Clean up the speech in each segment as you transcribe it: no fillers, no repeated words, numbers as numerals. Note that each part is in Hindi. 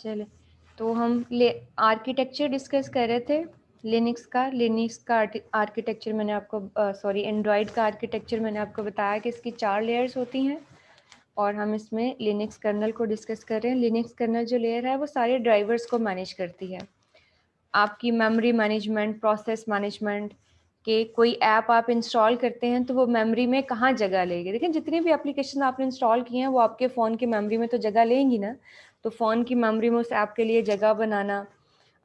चले तो हम आर्किटेक्चर डिस्कस कर रहे थे लिनक्स का आर्किटेक्चर मैंने आपको सॉरी एंड्रॉयड का आर्किटेक्चर मैंने आपको बताया कि इसकी 4 लेयर्स होती हैं और हम इसमें लिनक्स कर्नल को डिस्कस कर रहे हैं। लिनक्स कर्नल जो लेयर है वो सारे ड्राइवर्स को मैनेज करती है, आपकी मेमोरी मैनेजमेंट, प्रोसेस मैनेजमेंट के कोई ऐप आप इंस्टॉल करते हैं तो वो मेमोरी में कहाँ जगह लेगी। देखिए जितनी भी एप्लीकेशन आपने इंस्टॉल किए हैं वो आपके फ़ोन की मेमोरी में तो जगह लेंगी ना, तो फ़ोन की मेमोरी में उस ऐप के लिए जगह बनाना,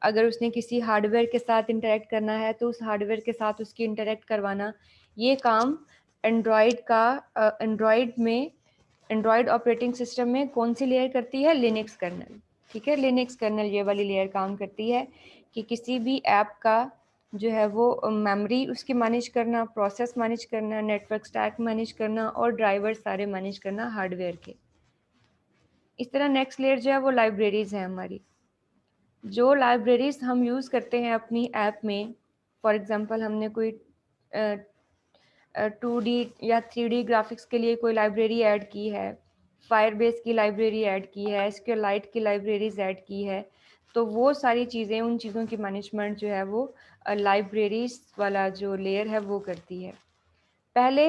अगर उसने किसी हार्डवेयर के साथ इंटरेक्ट करना है तो उस हार्डवेयर के साथ उसकी इंटरेक्ट करवाना, ये काम एंड्रॉयड ऑपरेटिंग सिस्टम में कौन सी लेयर करती है? Linux kernel. ठीक है, लिनक्स कर्नल ये वाली लेयर काम करती है कि किसी भी ऐप का जो है वो मेमोरी उसकी मैनेज करना, प्रोसेस मैनेज करना, नेटवर्क स्टैक मैनेज करना और ड्राइवर सारे मैनेज करना हार्डवेयर के। इस तरह नेक्स्ट लेयर जो है वो लाइब्रेरीज है हमारी। जो लाइब्रेरीज हम यूज़ करते हैं अपनी ऐप में, फॉर एग्जांपल हमने कोई 2D या 3D ग्राफिक्स के लिए कोई लाइब्रेरी ऐड की है, फायरबेस की लाइब्रेरी ऐड की है, एसक्यूएलाइट की लाइब्रेरीज ऐड की है, तो वो सारी चीज़ें, उन चीज़ों की मैनेजमेंट जो है वो लाइब्रेरीज वाला जो लेयर है वो करती है। पहले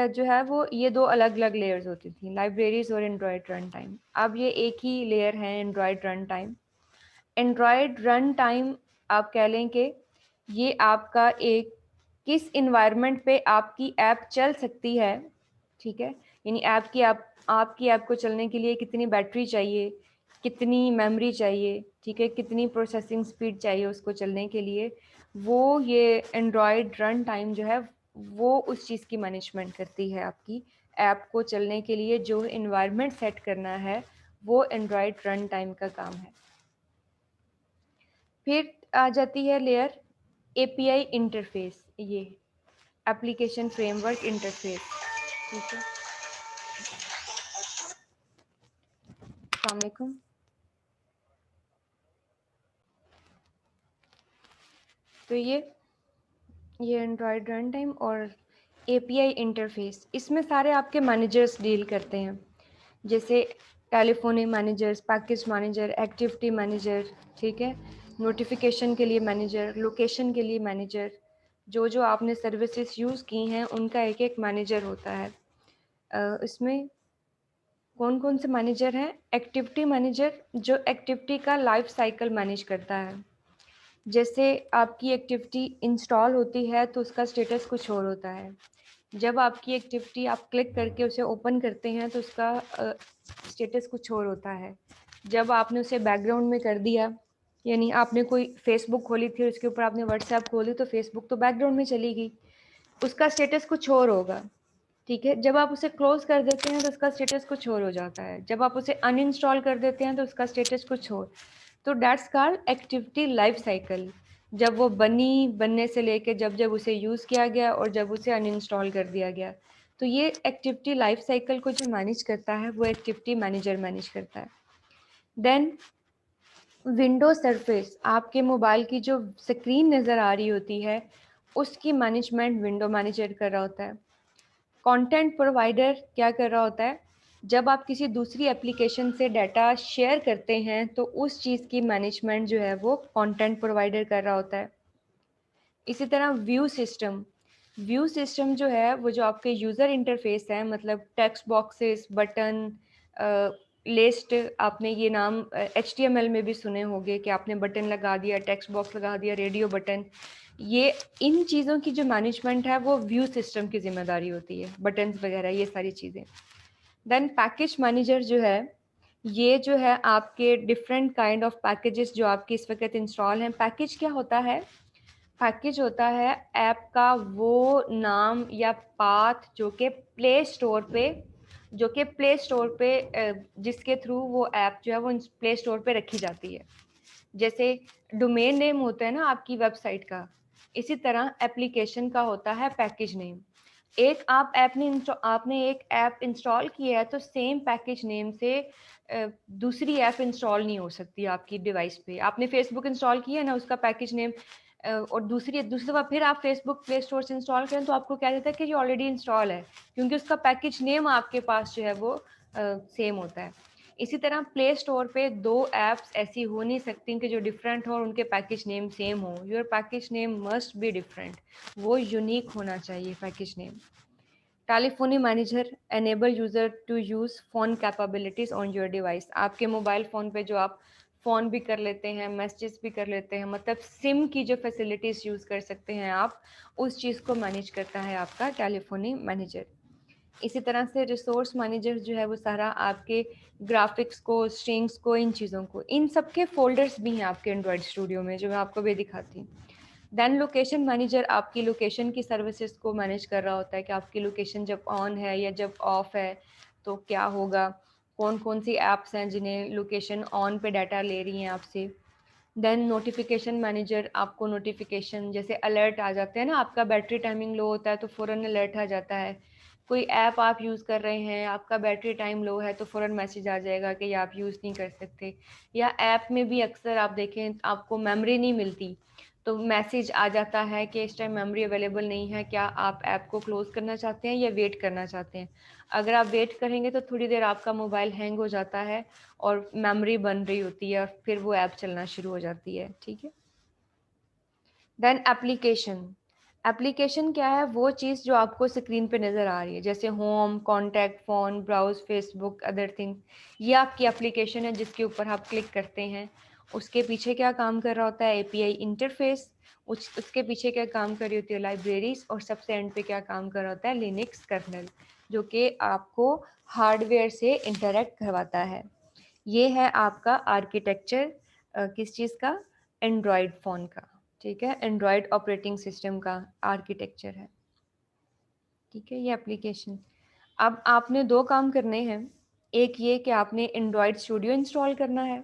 जो है वो ये 2 अलग-अलग लेयर्स होती थी, लाइब्रेरीज और एंड्रॉयड रन टाइम। अब ये एक ही लेयर है, Android run time. Android run time आप कह लें कि ये आपका एक किस इन्वायरमेंट पे आपकी ऐप चल सकती है, ठीक है, यानी आपकी ऐप को चलने के लिए कितनी बैटरी चाहिए, कितनी मेमोरी चाहिए, ठीक है, कितनी प्रोसेसिंग स्पीड चाहिए उसको चलने के लिए, वो ये एंड्रॉयड रन टाइम जो है वो उस चीज़ की मैनेजमेंट करती है। आपकी ऐप को चलने के लिए जो इन्वायरमेंट सेट करना है वो एंड्रॉयड रन टाइम का काम है। फिर आ जाती है लेयर एपीआई इंटरफेस, ये एप्लीकेशन फ्रेमवर्क इंटरफेस। ठीक है, अस्सलाम वालेकुम। तो ये एंड्रॉयड रन टाइम और एपीआई इंटरफेस, इसमें सारे आपके मैनेजर्स डील करते हैं, जैसे telephony managers, package manager, activity manager, ठीक है, नोटिफिकेशन के लिए मैनेजर, लोकेशन के लिए मैनेजर, जो जो आपने सर्विसेज यूज़ की हैं उनका एक एक मैनेजर होता है। इसमें कौन कौन से मैनेजर हैं? एक्टिविटी मैनेजर जो एक्टिविटी का लाइफ साइकिल मैनेज करता है। जैसे आपकी एक्टिविटी इंस्टॉल होती है तो उसका स्टेटस कुछ और होता है, जब आपकी एक्टिविटी आप क्लिक करके उसे ओपन करते हैं तो उसका स्टेटस कुछ और होता है, जब आपने उसे बैकग्राउंड में कर दिया, यानी आपने कोई फेसबुक खोली थी उसके ऊपर आपने व्हाट्सएप खोली तो फेसबुक तो बैकग्राउंड में चली गई, उसका स्टेटस कुछ और होगा। ठीक है, जब आप उसे क्लोज कर देते हैं तो उसका स्टेटस कुछ और हो जाता है, जब आप उसे अनइंस्टॉल कर देते हैं तो उसका स्टेटस कुछ और। तो that's called activity life cycle, जब वो बनने से लेके जब जब उसे यूज़ किया गया और जब उसे अनइंस्टॉल कर दिया गया, तो ये एक्टिविटी लाइफ साइकिल को जो मैनेज करता है वो एक्टिविटी मैनेजर मैनेज करता है। देन विंडो सरफेस, आपके मोबाइल की जो स्क्रीन नज़र आ रही होती है उसकी मैनेजमेंट विंडो मैनेजर कर रहा होता है। कंटेंट प्रोवाइडर क्या कर रहा होता है? जब आप किसी दूसरी एप्लीकेशन से डाटा शेयर करते हैं तो उस चीज़ की मैनेजमेंट जो है वो कंटेंट प्रोवाइडर कर रहा होता है। इसी तरह व्यू सिस्टम जो है वो जो आपके यूज़र इंटरफेस है, मतलब टेक्स्ट बॉक्सेस, बटन, लिस्ट, आपने ये नाम HTML में भी सुने होंगे कि आपने बटन लगा दिया, टेक्स्ट बॉक्स लगा दिया, रेडियो बटन, ये इन चीज़ों की जो मैनेजमेंट है वो व्यू सिस्टम की जिम्मेदारी होती है, बटन्स वगैरह ये सारी चीज़ें। देन पैकेज मैनेजर जो है, ये जो है आपके डिफरेंट काइंड ऑफ पैकेजेस जो आपके इस वक्त इंस्टॉल हैं। पैकेज क्या होता है? पैकेज होता है ऐप का वो नाम या पाथ जो कि प्ले स्टोर पे जिसके थ्रू वो ऐप जो है वो प्ले स्टोर पे रखी जाती है। जैसे डोमेन नेम होता है ना आपकी वेबसाइट का, इसी तरह एप्लीकेशन का होता है पैकेज नेम। एक आपने एक ऐप इंस्टॉल किया है तो सेम पैकेज नेम से दूसरी ऐप इंस्टॉल नहीं हो सकती आपकी डिवाइस पे। आपने फेसबुक इंस्टॉल किया है ना, उसका पैकेज नेम और दूसरी दफा फिर आप फेसबुक प्ले स्टोर से इंस्टॉल करें तो आपको क्या देता है कि ये ऑलरेडी इंस्टॉल है, क्योंकि उसका पैकेज नेम आपके पास जो है वो सेम होता है। इसी तरह प्ले स्टोर पे 2 ऐप्स ऐसी हो नहीं सकती कि जो डिफरेंट हो और उनके पैकेज नेम सेम हो। Your package name must be different, वो यूनिक होना चाहिए package name. Telephony manager enable user to use phone capabilities on your device. आपके मोबाइल फ़ोन पे जो आप फ़ोन भी कर लेते हैं, मैसेजेस भी कर लेते हैं, मतलब सिम की जो फैसिलिटीज़ यूज़ कर सकते हैं आप, उस चीज़ को मैनेज करता है आपका टेलीफोनी मैनेजर। इसी तरह से रिसोर्स मैनेजर जो है वो सारा आपके ग्राफिक्स को, स्ट्रिंग्स को, इन चीज़ों को, इन सब के फ़ोल्डर्स भी हैं आपके एंड्रॉयड स्टूडियो में, जो मैं आपको भी दिखाती हूँ। देन लोकेशन मैनेजर आपकी लोकेशन की सर्विसेज को मैनेज कर रहा होता है कि आपकी लोकेशन जब ऑन है या जब ऑफ है तो क्या होगा, कौन कौन सी ऐप्स हैं जिन्हें लोकेशन ऑन पे डाटा ले रही हैं आपसे। देन नोटिफिकेशन मैनेजर आपको नोटिफिकेशन जैसे अलर्ट आ जाते हैं ना, आपका बैटरी टाइमिंग लो होता है तो फ़ौरन अलर्ट आ जाता है। कोई ऐप आप यूज़ कर रहे हैं, आपका बैटरी टाइम लो है तो फ़ौरन मैसेज आ जाएगा कि ये आप यूज़ नहीं कर सकते। या ऐप में भी अक्सर आप देखें आपको मेमोरी नहीं मिलती, तो मैसेज आ जाता है कि इस टाइम मेमोरी अवेलेबल नहीं है, क्या आप ऐप को क्लोज़ करना चाहते हैं या वेट करना चाहते हैं। अगर आप वेट करेंगे तो थोड़ी देर आपका मोबाइल हैंग हो जाता है और मेमोरी बन रही होती है और फिर वो ऐप चलना शुरू हो जाती है, ठीक है। Then application. एप्लीकेशन क्या है, वो चीज़ जो आपको स्क्रीन पे नज़र आ रही है, जैसे home, contact, phone, browse, Facebook, other things. ये आपकी एप्लीकेशन है जिसके ऊपर आप क्लिक करते हैं। उसके पीछे क्या काम कर रहा होता है, एपीआई इंटरफेस। उसके पीछे क्या काम कर रही होती है, लाइब्रेरीज। और सबसे एंड पे क्या काम कर रहा होता है, लिनक्स कर्नल, जो कि आपको हार्डवेयर से इंटरेक्ट करवाता है। ये है आपका आर्किटेक्चर किस चीज़ का, एंड्रॉयड फ़ोन का, ठीक है। एंड्रॉयड ऑपरेटिंग सिस्टम का आर्किटेक्चर है, ठीक है। ये एप्लीकेशन। अब आपने 2 काम करने हैं। एक ये कि आपने एंड्रॉयड स्टूडियो इंस्टॉल करना है,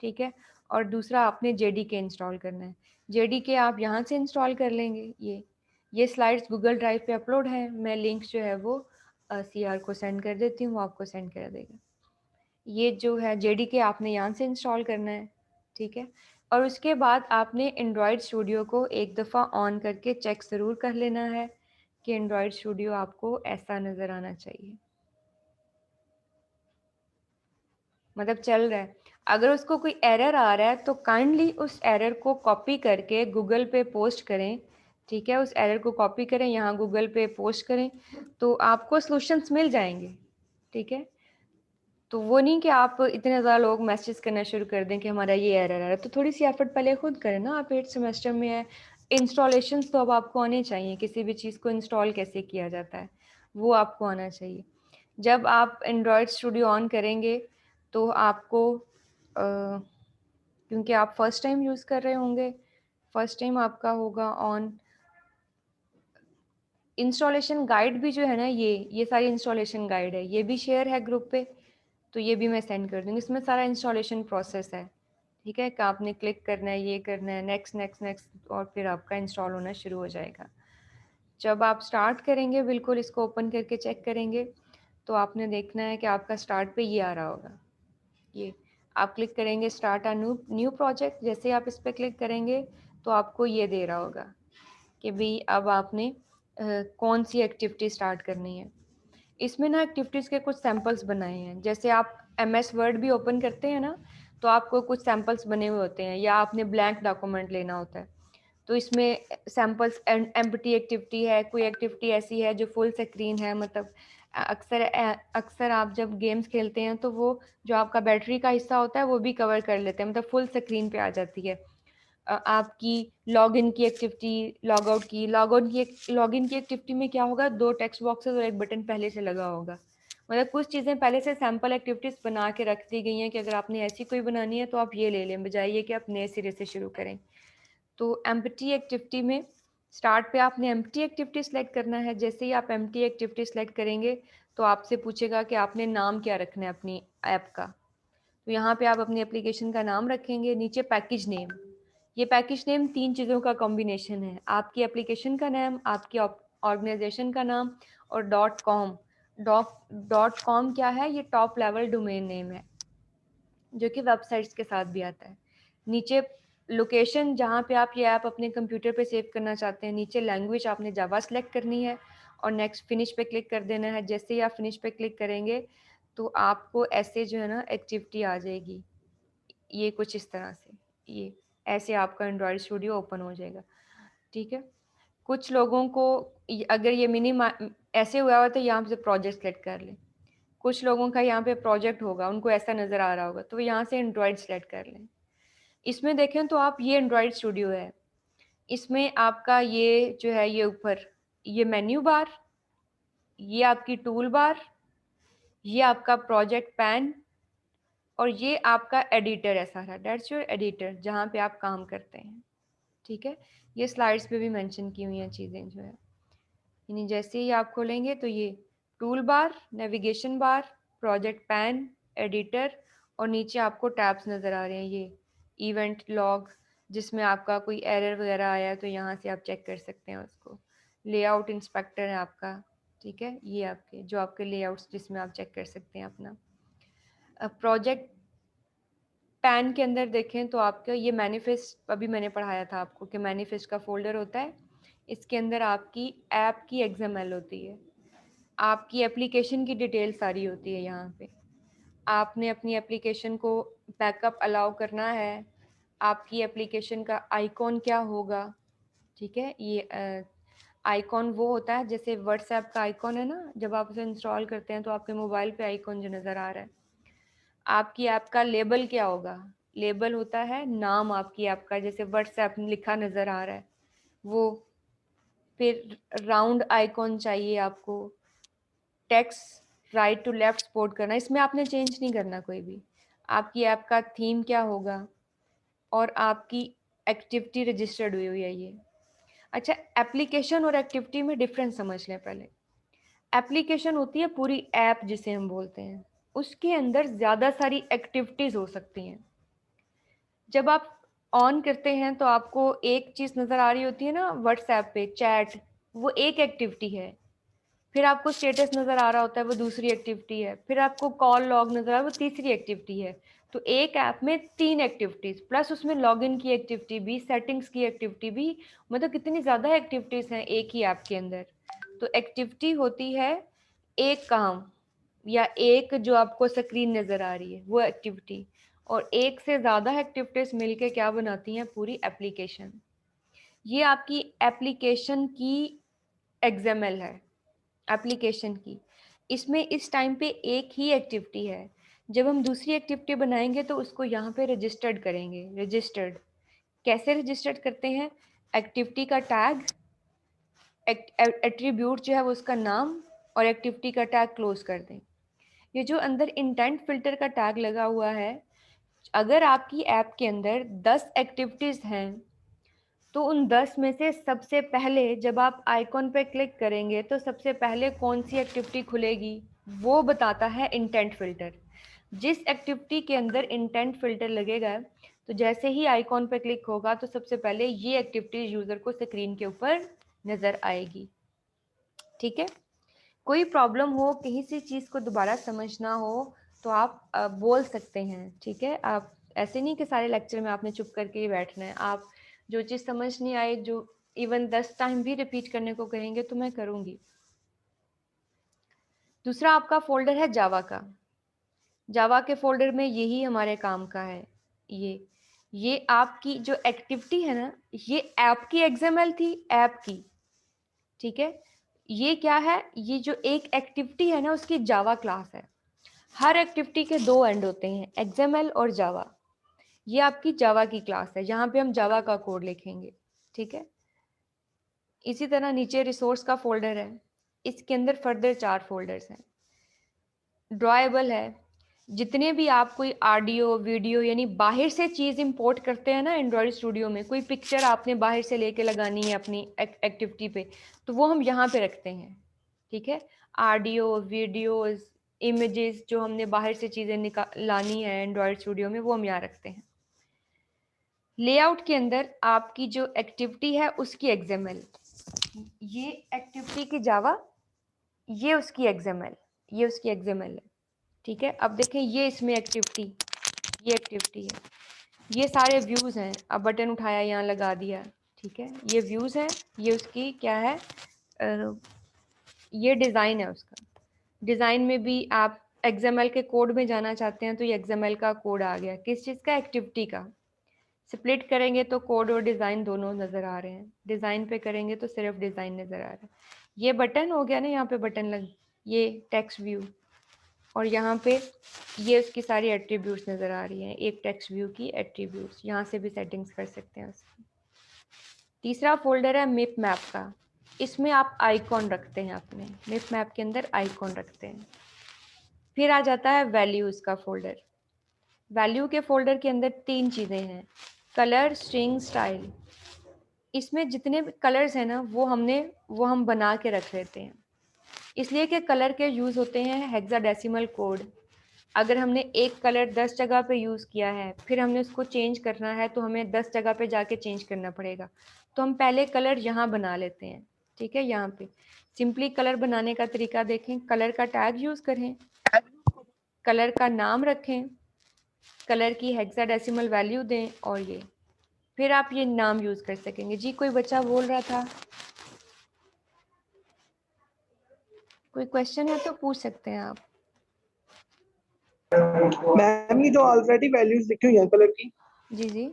ठीक है। और दूसरा आपने जेडीके इंस्टॉल करना है। जेडीके आप यहाँ से इंस्टॉल कर लेंगे। ये स्लाइड्स गूगल ड्राइव पे अपलोड है। मैं लिंक्स जो है वो सीआर को सेंड कर देती हूँ, वो आपको सेंड कर देगा। ये जो है जेडीके आपने यहाँ से इंस्टॉल करना है, ठीक है। और उसके बाद आपने एंड्रॉयड स्टूडियो को एक दफ़ा ऑन करके चेक ज़रूर कर लेना है कि एंड्रॉयड स्टूडियो आपको ऐसा नज़र आना चाहिए, मतलब चल रहा है। अगर उसको कोई एरर आ रहा है तो काइंडली उस एरर को कॉपी करके गूगल पे पोस्ट करें, ठीक है। उस एरर को कॉपी करें, यहाँ गूगल पे पोस्ट करें, तो आपको सॉल्यूशंस मिल जाएंगे, ठीक है। तो वो नहीं कि आप इतने ज़्यादा लोग मैसेज करना शुरू कर दें कि हमारा ये एरर आ रहा है, तो थोड़ी सी एफर्ट पहले खुद करें ना। आप 8th सेमेस्टर में है, इंस्टॉलेशंस तो अब आपको आने चाहिए, किसी भी चीज़ को इंस्टॉल कैसे किया जाता है वो आपको आना चाहिए। जब आप एंड्रॉयड स्टूडियो ऑन करेंगे तो आपको क्योंकि आप फर्स्ट टाइम यूज़ कर रहे होंगे, फर्स्ट टाइम आपका होगा ऑन। इंस्टॉलेशन गाइड भी जो है ना, ये सारी इंस्टॉलेशन गाइड है, ये भी शेयर है ग्रुप पे, तो ये भी मैं सेंड कर दूँगी। इसमें सारा इंस्टॉलेशन प्रोसेस है, ठीक है। कि आपने क्लिक करना है, ये करना है, नेक्स्ट नेक्स्ट नेक्स्ट, और फिर आपका इंस्टॉल होना शुरू हो जाएगा। जब आप स्टार्ट करेंगे, बिल्कुल इसको ओपन करके चेक करेंगे, तो आपने देखना है कि आपका स्टार्ट पे ये आ रहा होगा। ये आप क्लिक करेंगे start a new new project, जैसे आप इस पर क्लिक करेंगे तो आपको ये दे रहा होगा कि भाई अब आपने कौन सी एक्टिविटी स्टार्ट करनी है। इसमें ना एक्टिविटीज़ के कुछ सैम्पल्स बनाए हैं। जैसे आप एमएस वर्ड भी ओपन करते हैं ना, तो आपको कुछ सैम्पल्स बने हुए होते हैं, या आपने ब्लैंक डॉक्यूमेंट लेना होता है, तो इसमें सैम्पल्स एम्प्टी एक्टिविटी है, कोई एक्टिविटी ऐसी है जो फुल स्क्रीन है, मतलब अक्सर आप जब गेम्स खेलते हैं तो वो जो आपका बैटरी का हिस्सा होता है वो भी कवर कर लेते हैं, मतलब फुल स्क्रीन पे आ जाती है। आपकी लॉगिन की एक्टिविटी, लॉगिन की एक्टिविटी में क्या होगा, 2 टेक्स्ट बॉक्सेस और एक बटन पहले से लगा होगा। मतलब कुछ चीज़ें पहले से सैम्पल एक्टिविटीज़ बना के रख दी गई हैं कि अगर आपने ऐसी कोई बनानी है तो आप ये ले लें, बजाय ये कि आप नए सिरे से शुरू करें। तो एम्प्टी एक्टिविटी में स्टार्ट पे आपने एम्प्टी एक्टिविटी सेलेक्ट करना है। जैसे ही आप एम्प्टी एक्टिविटी सेलेक्ट करेंगे तो आपसे पूछेगा कि आपने नाम क्या रखना है अपनी ऐप का। तो यहाँ पे आप अपनी एप्लीकेशन का नाम रखेंगे। नीचे पैकेज नेम, ये पैकेज नेम 3 चीज़ों का कॉम्बिनेशन है, आपकी एप्लीकेशन का नाम, आपकी ऑर्गेनाइजेशन का नाम और डॉट कॉम। डॉट कॉम क्या है, ये टॉप लेवल डोमेन नेम है जो कि वेबसाइट्स के साथ भी आता है। नीचे लोकेशन जहाँ पे आप ये ऐप अपने कंप्यूटर पे सेव करना चाहते हैं, नीचे लैंग्वेज आपने जावा सेलेक्ट करनी है और नेक्स्ट फिनिश पे क्लिक कर देना है। जैसे ही आप फिनिश पे क्लिक करेंगे तो आपको ऐसे जो है ना एक्टिविटी आ जाएगी, ये कुछ इस तरह से, ये ऐसे आपका एंड्रॉयड स्टूडियो ओपन हो जाएगा। ठीक है, कुछ लोगों को अगर ये ऐसे हुआ हुआ तो यहाँ से प्रोजेक्ट सेलेक्ट कर लें। कुछ लोगों का यहाँ पे प्रोजेक्ट होगा, उनको ऐसा नज़र आ रहा होगा, तो यहाँ से एंड्रॉयड सेलेक्ट कर लें। इसमें देखें तो आप, ये एंड्रॉयड स्टूडियो है, इसमें आपका ये जो है, ये ऊपर ये मेन्यू बार, ये आपकी टूल बार, ये आपका प्रोजेक्ट पैन, और ये आपका एडिटर है सारा, दैट्स योर एडिटर, जहाँ पे आप काम करते हैं। ठीक है, ये स्लाइड्स पे भी मेंशन की हुई हैं चीज़ें जो है, यानी जैसे ही आप खोलेंगे तो ये tool bar, navigation bar, project pan, editor, और नीचे आपको टैब्स नज़र आ रहे हैं, ये इवेंट लॉग, जिसमें आपका कोई एरर वगैरह आया है तो यहाँ से आप चेक कर सकते हैं उसको। लेआउट इंस्पेक्टर है आपका, ठीक है, ये आपके जो आपके लेआउट्स जिसमें आप चेक कर सकते हैं अपना। प्रोजेक्ट पैन के अंदर देखें तो आपका ये मैनिफेस्ट, अभी मैंने पढ़ाया था आपको कि मैनिफेस्ट का फोल्डर होता है, इसके अंदर आपकी ऐप की XML होती है, आपकी एप्लीकेशन की डिटेल सारी होती है यहाँ पे। आपने अपनी एप्लीकेशन को बैकअप अलाउ करना है, आपकी एप्लीकेशन का आइकॉन क्या होगा। ठीक है, ये आइकॉन वो होता है जैसे व्हाट्सएप का आइकॉन है ना, जब आप उसे इंस्टॉल करते हैं तो आपके मोबाइल पे आइकॉन जो नज़र आ रहा है। आपकी ऐप का लेबल क्या होगा, लेबल होता है नाम आपकी ऐप का, जैसे व्हाट्सएप लिखा नज़र आ रहा है वो। फिर राउंड आइकॉन चाहिए आपको, text right to left support करना, इसमें आपने चेंज नहीं करना कोई भी। आपकी ऐप का थीम क्या होगा, और आपकी एक्टिविटी रजिस्टर्ड हुई हुई है ये। अच्छा, एप्लीकेशन और एक्टिविटी में डिफरेंस समझ लें पहले। एप्लीकेशन होती है पूरी ऐप जिसे हम बोलते हैं, उसके अंदर ज़्यादा सारी एक्टिविटीज़ हो सकती हैं। जब आप ऑन करते हैं तो आपको एक चीज़ नज़र आ रही होती है ना व्हाट्सएप पे, चैट, वो एक एक्टिविटी है। फिर आपको स्टेटस नज़र आ रहा होता है, वो दूसरी एक्टिविटी है। फिर आपको कॉल लॉग नज़र आ रहा है, वो तीसरी एक्टिविटी है। तो एक ऐप में 3 एक्टिविटीज़ प्लस उसमें लॉगिन की एक्टिविटी भी, सेटिंग्स की एक्टिविटी भी, मतलब कितनी ज़्यादा एक्टिविटीज़ हैं एक ही ऐप के अंदर। तो एक्टिविटी होती है एक काम, या एक जो आपको स्क्रीन नज़र आ रही है वो एक्टिविटी, और एक से ज़्यादा एक्टिविटीज़ मिलके क्या बनाती हैं, पूरी एप्लीकेशन। ये आपकी एप्लीकेशन की XML है, एप्लीकेशन की। इसमें इस टाइम पे एक ही एक्टिविटी है। जब हम दूसरी एक्टिविटी बनाएंगे तो उसको यहाँ पे रजिस्टर्ड करेंगे। रजिस्टर्ड कैसे रजिस्टर्ड करते हैं, एक्टिविटी का टैग, एट्रीब्यूट जो है वो उसका नाम, और एक्टिविटी का टैग क्लोज कर दें। ये जो अंदर इंटेंट फिल्टर का टैग लगा हुआ है, अगर आपकी ऐप के अंदर 10 एक्टिविटीज़ हैं तो उन 10 में से सबसे पहले जब आप आइकॉन पे क्लिक करेंगे तो सबसे पहले कौन सी एक्टिविटी खुलेगी, वो बताता है इंटेंट फिल्टर। जिस एक्टिविटी के अंदर इंटेंट फिल्टर लगेगा, तो जैसे ही आइकॉन पे क्लिक होगा तो सबसे पहले ये एक्टिविटी यूज़र को स्क्रीन के ऊपर नज़र आएगी। ठीक है, कोई प्रॉब्लम हो, कहीं से चीज़ को दोबारा समझना हो तो आप बोल सकते हैं। ठीक है, आप ऐसे नहीं कि सारे लेक्चर में आपने चुप करके ही बैठना है। आप जो चीज़ समझ नहीं आए, जो इवन 10 टाइम भी रिपीट करने को कहेंगे तो मैं करूँगी। दूसरा आपका फोल्डर है जावा का। जावा के फोल्डर में यही हमारे काम का है। ये आपकी जो एक्टिविटी है ना, ये ऐप की XML थी, ऐप की। ठीक है, ये क्या है, ये जो एक एक्टिविटी है ना उसकी जावा क्लास है। हर एक्टिविटी के 2 एंड होते हैं, XML और जावा। ये आपकी जावा की क्लास है, यहाँ पे हम जावा का कोड लिखेंगे। ठीक है, इसी तरह नीचे रिसोर्स का फोल्डर है, इसके अंदर फर्दर 4 फोल्डर्स हैं। ड्रॉएबल है, जितने भी आप कोई ऑडियो वीडियो यानी बाहर से चीज़ इंपोर्ट करते हैं ना एंड्रॉयड स्टूडियो में, कोई पिक्चर आपने बाहर से लेके लगानी है अपनी एक्टिविटी पे, तो वो हम यहाँ पे रखते हैं। ठीक है, ऑडियो वीडियोस इमेजेस जो हमने बाहर से चीज़ें लानी है एंड्रॉयड स्टूडियो में, वो हम यहाँ रखते हैं। लेआउट के अंदर आपकी जो एक्टिविटी है उसकी XML, ये एक्टिविटी की जावा, ये उसकी XML, ये उसकी XML है। ठीक है, अब देखें ये इसमें एक्टिविटी, ये एक्टिविटी है, ये सारे व्यूज़ हैं। अब बटन उठाया, यहाँ लगा दिया। ठीक है, ये व्यूज़ हैं, ये उसकी क्या है, ये डिज़ाइन है उसका। डिज़ाइन में भी आप XML के कोड में जाना चाहते हैं तो ये XML का कोड आ गया। किस चीज़ का? एक्टिविटी का। स्प्लिट करेंगे तो कोड और डिज़ाइन दोनों नज़र आ रहे हैं। डिज़ाइन पे करेंगे तो सिर्फ डिज़ाइन नज़र आ रहा है। ये बटन हो गया ना, यहाँ पे बटन लग, ये टेक्स्ट व्यू, और यहाँ पे ये उसकी सारी एट्रीब्यूट्स नज़र आ रही हैं। एक टेक्स्ट व्यू की एट्रीब्यूट्स, यहाँ से भी सेटिंग्स कर सकते हैं उसकी। तीसरा फोल्डर है मिप मैप का। इसमें आप आइकॉन रखते हैं अपने, मिप मैप के अंदर आइकॉन रखते हैं। फिर आ जाता है वैल्यूज़ का फोल्डर। वैल्यू के फोल्डर के अंदर 3 चीज़ें हैं, कलर, स्ट्रिंग, स्टाइल। इसमें जितने भी कलर्स हैं ना वो हम बना के रख लेते हैं, इसलिए कि कलर के यूज़ होते हैं हेक्साडेसिमल कोड। अगर हमने एक कलर 10 जगह पे यूज़ किया है, फिर हमने उसको चेंज करना है तो हमें 10 जगह पे जाके चेंज करना पड़ेगा। तो हम पहले कलर यहाँ बना लेते हैं, ठीक है। यहाँ पे सिंपली कलर बनाने का तरीका देखें, कलर का टैग यूज़ करें, कलर का नाम रखें, कलर की हेक्साडेसिमल वैल्यू दें, और ये फिर आप ये नाम यूज़ कर सकेंगे। जी कोई बच्चा बोल रहा था, कोई क्वेश्चन है तो पूछ सकते हैं आप। मैम ये जो ऑलरेडी वैल्यूज लिखी हुई हैं कलर की, जी जी,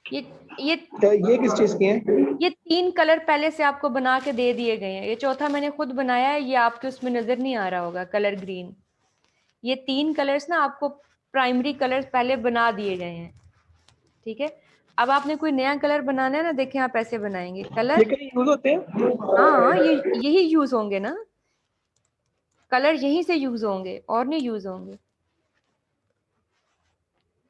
ये ये तो ये किस चीज की हैं? ये 3 कलर पहले से आपको बना के दे दिए गए हैं। ये चौथा मैंने खुद बनाया है, ये आपके उसमें नज़र नहीं आ रहा होगा, कलर ग्रीन। ये 3 कलर्स ना आपको प्राइमरी कलर्स पहले बना दिए गए हैं, ठीक है। अब आपने कोई नया कलर बनाना है ना, देखें आप ऐसे बनाएंगे ये कलर। कहीं यूज होते हैं? हाँ, ये यही यूज़ होंगे ना, कलर यहीं से यूज़ होंगे और नहीं यूज़ होंगे।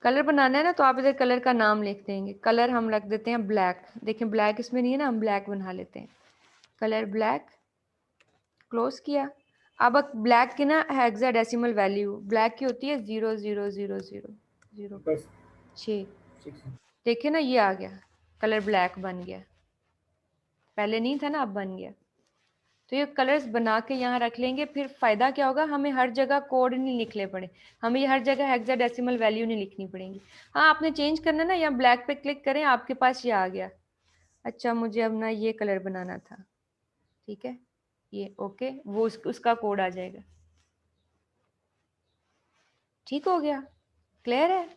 कलर बनाना है ना तो आप इधर कलर का नाम लिख देंगे। कलर हम रख देते हैं ब्लैक, देखें ब्लैक इसमें नहीं है ना, हम ब्लैक बना लेते हैं। कलर ब्लैक, क्लोज किया। अब ब्लैक की ना हेक्साडेसिमल वैल्यू ब्लैक की होती है 0000006। देखिए ना, ये आ गया, कलर ब्लैक बन गया। पहले नहीं था ना, अब बन गया। तो ये कलर्स बना के यहाँ रख लेंगे। फिर फ़ायदा क्या होगा, हमें हर जगह कोड नहीं लिखने पड़े, हमें हर जगह हेक्साडेसिमल वैल्यू नहीं लिखनी पड़ेगी। हाँ, आपने चेंज करना ना, यहाँ ब्लैक पे क्लिक करें, आपके पास ये आ गया। अच्छा, मुझे अब ना ये कलर बनाना था, ठीक है, ये ओके, वो उसका कोड आ जाएगा। ठीक हो गया, क्लियर है?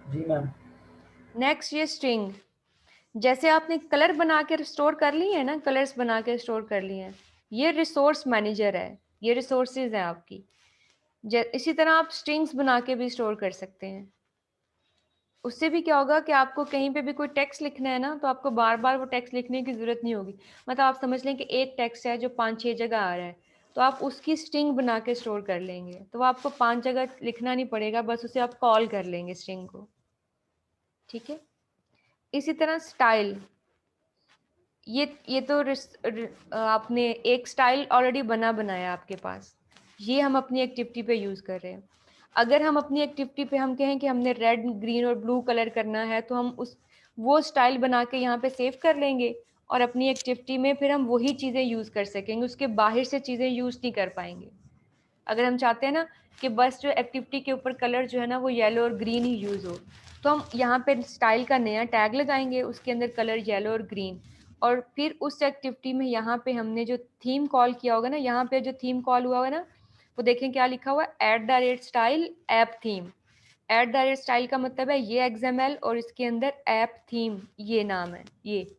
जी मैम। नेक्स्ट ये स्ट्रिंग। जैसे आपने कलर बना के स्टोर कर लिए हैं ना, कलर्स बना के स्टोर कर लिए हैं, ये रिसोर्स मैनेजर है, ये रिसोर्सेज हैं आपकी। इसी तरह आप स्ट्रिंग्स बना के भी स्टोर कर सकते हैं। उससे भी क्या होगा कि आपको कहीं पे भी कोई टेक्स्ट लिखना है ना, तो आपको बार बार वो टेक्स्ट लिखने की ज़रूरत नहीं होगी। मतलब आप समझ लें कि एक टेक्स्ट है जो 5-6 जगह आ रहा है, तो आप उसकी स्ट्रिंग बना के स्टोर कर लेंगे, तो आपको 5 जगह लिखना नहीं पड़ेगा, बस उसे आप कॉल कर लेंगे स्ट्रिंग को, ठीक है। इसी तरह स्टाइल, ये तो आपने एक स्टाइल ऑलरेडी बनाया आपके पास, ये हम अपनी एक्टिविटी पे यूज़ कर रहे हैं। अगर हम अपनी एक्टिविटी पे हम कहें कि हमने रेड, ग्रीन और ब्लू कलर करना है, तो हम वो स्टाइल बना के यहाँ पे सेव कर लेंगे, और अपनी एक्टिविटी में फिर हम वही चीज़ें यूज़ कर सकेंगे, उसके बाहर से चीज़ें यूज़ नहीं कर पाएंगे। अगर हम चाहते हैं ना कि बस जो एक्टिविटी के ऊपर कलर जो है ना वो येलो और ग्रीन ही यूज़ हो, तो हम यहाँ पे स्टाइल का नया टैग लगाएंगे, उसके अंदर कलर येलो और ग्रीन, और फिर उस एक्टिविटी में यहाँ पे हमने जो थीम कॉल किया होगा ना, यहाँ पे जो थीम कॉल हुआ होगा ना, वो देखें क्या लिखा हुआ है, @style ऐप थीम। @style का मतलब है ये XML, और इसके अंदर ऐप थीम ये नाम है ये।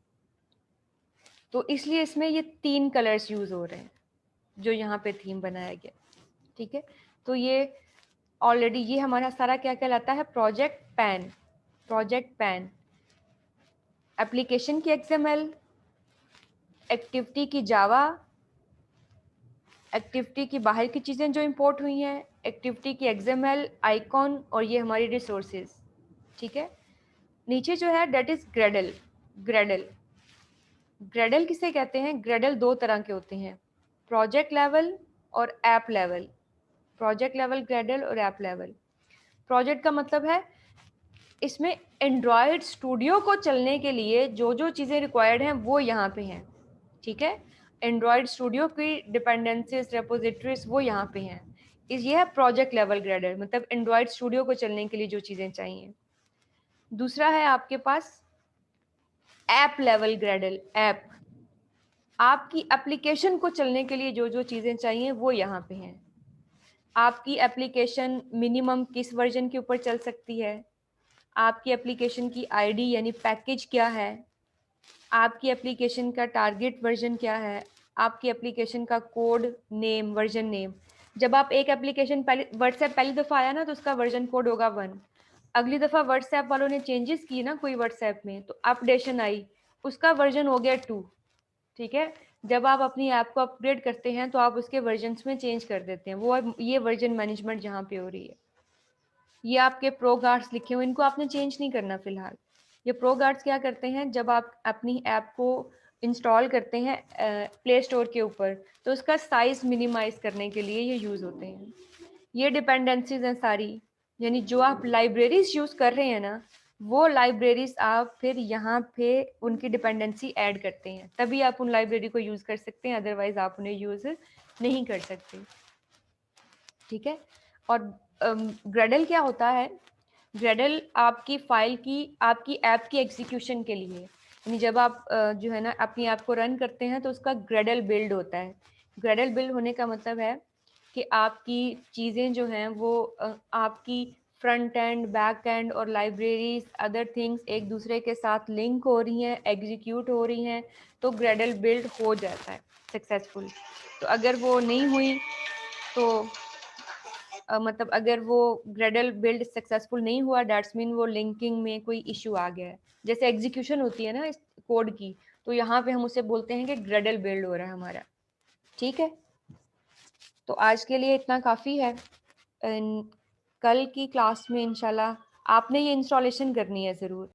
तो इसलिए इसमें ये 3 कलर्स यूज़ हो रहे हैं जो यहाँ पे थीम बनाया गया, ठीक है। तो ये ऑलरेडी ये हमारा सारा क्या कहलाता है, project pan. Project pan application की XML, एक्टिविटी की जावा, एक्टिविटी की बाहर की चीज़ें जो इंपोर्ट हुई हैं, एक्टिविटी की XML, आइकॉन, और ये हमारी रिसोर्सेज, ठीक है। नीचे जो है that is Gradle. Gradle Gradle किसे कहते हैं? ग्रेडल 2 तरह के होते हैं, प्रोजेक्ट लेवल और app level. Project level Gradle और ऐप लेवल। प्रोजेक्ट का मतलब है इसमें एंड्रॉयड स्टूडियो को चलने के लिए जो जो चीज़ें रिक्वायर्ड हैं वो यहाँ पे हैं, ठीक है। एंड्रॉयड स्टूडियो की डिपेंडेंसीज, रेपोजिटरीज वो यहाँ पे हैं। ये है प्रोजेक्ट लेवल ग्रेडर, मतलब एंड्रॉयड स्टूडियो को चलने के लिए जो चीज़ें चाहिए। दूसरा है आपके पास ऐप लेवल ग्रेडल। ऐप, आपकी एप्लीकेशन को चलने के लिए जो जो चीज़ें चाहिए वो यहाँ पे हैं। आपकी एप्लीकेशन मिनिमम किस वर्जन के ऊपर चल सकती है, आपकी एप्लीकेशन की आईडी यानी पैकेज क्या है, आपकी एप्लीकेशन का टारगेट वर्जन क्या है, आपकी एप्लीकेशन का कोड नेम, वर्जन नेम। जब आप एक एप्लीकेशन व्हाट्सएप पहली दफ़ा आया ना तो उसका वर्जन कोड होगा 1। अगली दफ़ा व्हाट्सएप वालों ने चेंजेस किए ना कोई व्हाट्सएप में, तो अपडेशन आई, उसका वर्जन हो गया 2। ठीक है, जब आप अपनी ऐप को अपग्रेड करते हैं तो आप उसके वर्जन्स में चेंज कर देते हैं। वो ये वर्जन मैनेजमेंट जहाँ पे हो रही है। ये आपके प्रो गार्ड्स लिखे हुए, इनको आपने चेंज नहीं करना फिलहाल। ये प्रो गार्ड्स क्या करते हैं, जब आप अपनी ऐप को इंस्टॉल करते हैं प्ले स्टोर के ऊपर, तो उसका साइज़ मिनिमाइज़ करने के लिए ये यूज़ होते हैं। ये डिपेंडेंसीज हैं सारी, यानी जो आप लाइब्रेरीज यूज़ कर रहे हैं ना, वो लाइब्रेरीज आप फिर यहाँ पे उनकी डिपेंडेंसी ऐड करते हैं, तभी आप उन लाइब्रेरी को यूज़ कर सकते हैं, अदरवाइज आप उन्हें यूज़ नहीं कर सकते। ठीक है, और ग्रेडल क्या होता है? ग्रेडल आपकी फाइल की, आपकी ऐप की एग्जीक्यूशन के लिए, यानी जब आप जो है ना अपनी ऐप को रन करते हैं तो उसका ग्रेडल बिल्ड होता है। ग्रेडल बिल्ड होने का मतलब है कि आपकी चीज़ें जो हैं वो आपकी फ्रंट एंड, बैक एंड और लाइब्रेरीज, अदर थिंग्स एक दूसरे के साथ लिंक हो रही हैं, एग्जीक्यूट हो रही हैं, तो ग्रेडल बिल्ड हो जाता है सक्सेसफुल। तो अगर वो नहीं हुई तो मतलब अगर वो ग्रेडल बिल्ड सक्सेसफुल नहीं हुआ, दैट्स मीन वो लिंकिंग में कोई इशू आ गया है। जैसे एग्जीक्यूशन होती है ना इस कोड की, तो यहाँ पे हम उसे बोलते हैं कि ग्रेडल बिल्ड हो रहा है हमारा। ठीक है, तो आज के लिए इतना काफ़ी है। कल की क्लास में इंशाल्लाह आपने ये इंस्टॉलेशन करनी है ज़रूर।